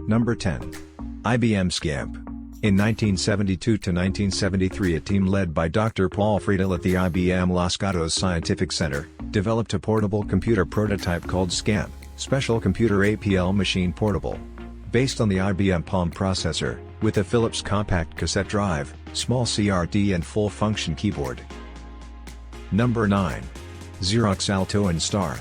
Number 10. IBM Scamp. In 1972 to 1973, a team led by Dr. Paul Friedel at the IBM Los Gatos Scientific Center, developed a portable computer prototype called Scamp, Special Computer APL Machine Portable. Based on the IBM Palm processor, with a Philips compact cassette drive, small CRT and full-function keyboard. Number 9. Xerox Alto and Star.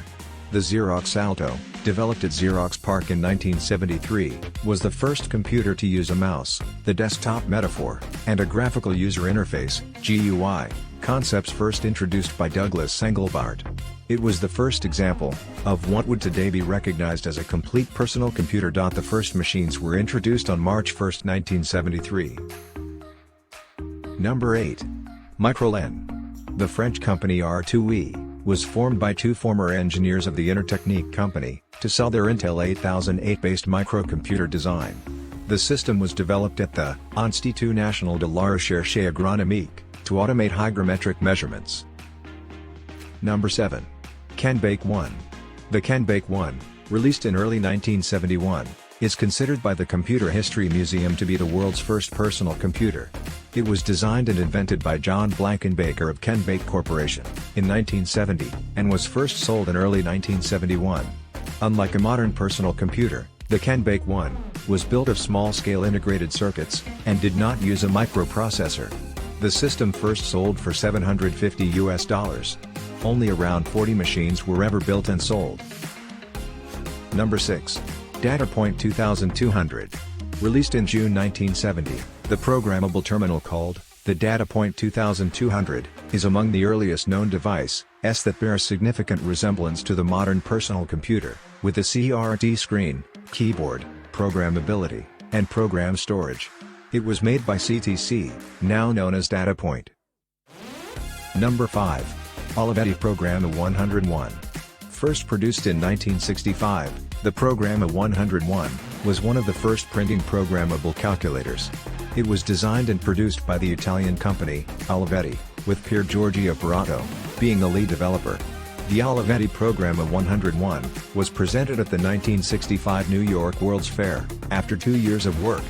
The Xerox Alto, developed at Xerox PARC in 1973, was the first computer to use a mouse, the desktop metaphor, and a graphical user interface, GUI, concepts first introduced by Douglas Engelbart. It was the first example of what would today be recognized as a complete personal computer. The first machines were introduced on March 1, 1973. Number 8. MicroLen. The French company R2E was formed by two former engineers of the Intertechnique company to sell their Intel 8008-based microcomputer design. The system was developed at the Institut National de la Recherche Agronomique to automate hygrometric measurements. Number 7. Kanbake 1. The Kanbake 1, released in early 1971, is considered by the Computer History Museum to be the world's first personal computer. It was designed and invented by John Blankenbaker of Kanbake Corporation in 1970, and was first sold in early 1971. Unlike a modern personal computer, the Kanbake 1 was built of small-scale integrated circuits, and did not use a microprocessor. The system first sold for $750. Only around 40 machines were ever built and sold. Number 6. DataPoint 2200. Released in June 1970, the programmable terminal called the DataPoint 2200 is among the earliest known devices that bear significant resemblance to the modern personal computer, with a CRT screen, keyboard, programmability, and program storage. It was made by CTC, now known as DataPoint. Number 5. Olivetti Program 101. First produced in 1965, the Program 101 was one of the first printing programmable calculators. It was designed and produced by the Italian company, Olivetti, with Pier Giorgio Perato being the lead developer. The Olivetti Program 101 was presented at the 1965 New York World's Fair. After 2 years of work,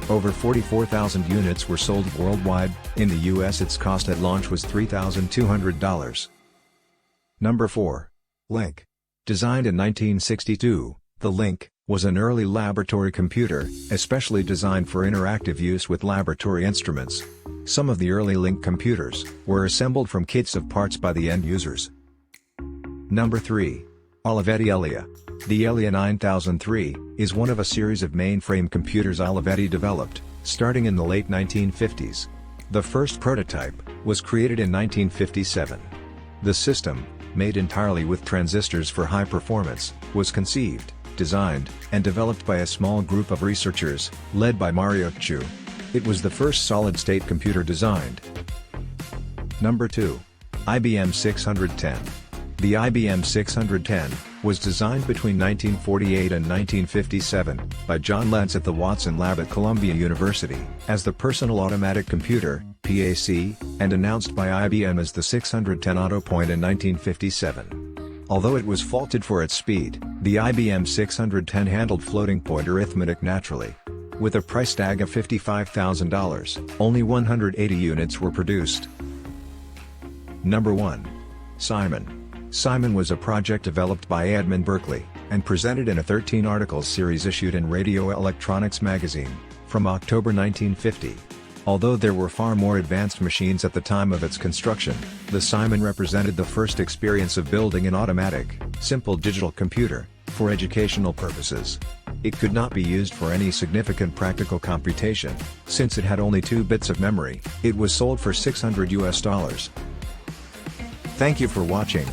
over 44,000 units were sold worldwide. In the US, its cost at launch was $3,200. Number 4. Link. Designed in 1962, the Link was an early laboratory computer, especially designed for interactive use with laboratory instruments. Some of the early Link computers were assembled from kits of parts by the end users. Number 3. Olivetti Elia. The Elia 9003 is one of a series of mainframe computers Olivetti developed, starting in the late 1950s. The first prototype was created in 1957. The system, made entirely with transistors for high performance, was conceived, designed, and developed by a small group of researchers, led by Mario Chu. It was the first solid-state computer designed. Number 2. IBM 610. The IBM 610 was designed between 1948 and 1957 by John Lentz at the Watson Lab at Columbia University as the Personal Automatic Computer (PAC), and announced by IBM as the 610 AutoPoint in 1957. Although it was faulted for its speed, the IBM 610 handled floating-point arithmetic naturally. With a price tag of $55,000, only 180 units were produced. Number 1. Simon. Simon was a project developed by Edmund Berkeley, and presented in a 13-article series issued in Radio Electronics magazine, from October 1950. Although there were far more advanced machines at the time of its construction, the Simon represented the first experience of building an automatic, simple digital computer, for educational purposes. It could not be used for any significant practical computation, since it had only 2 bits of memory. It was sold for $600. Thank you for watching.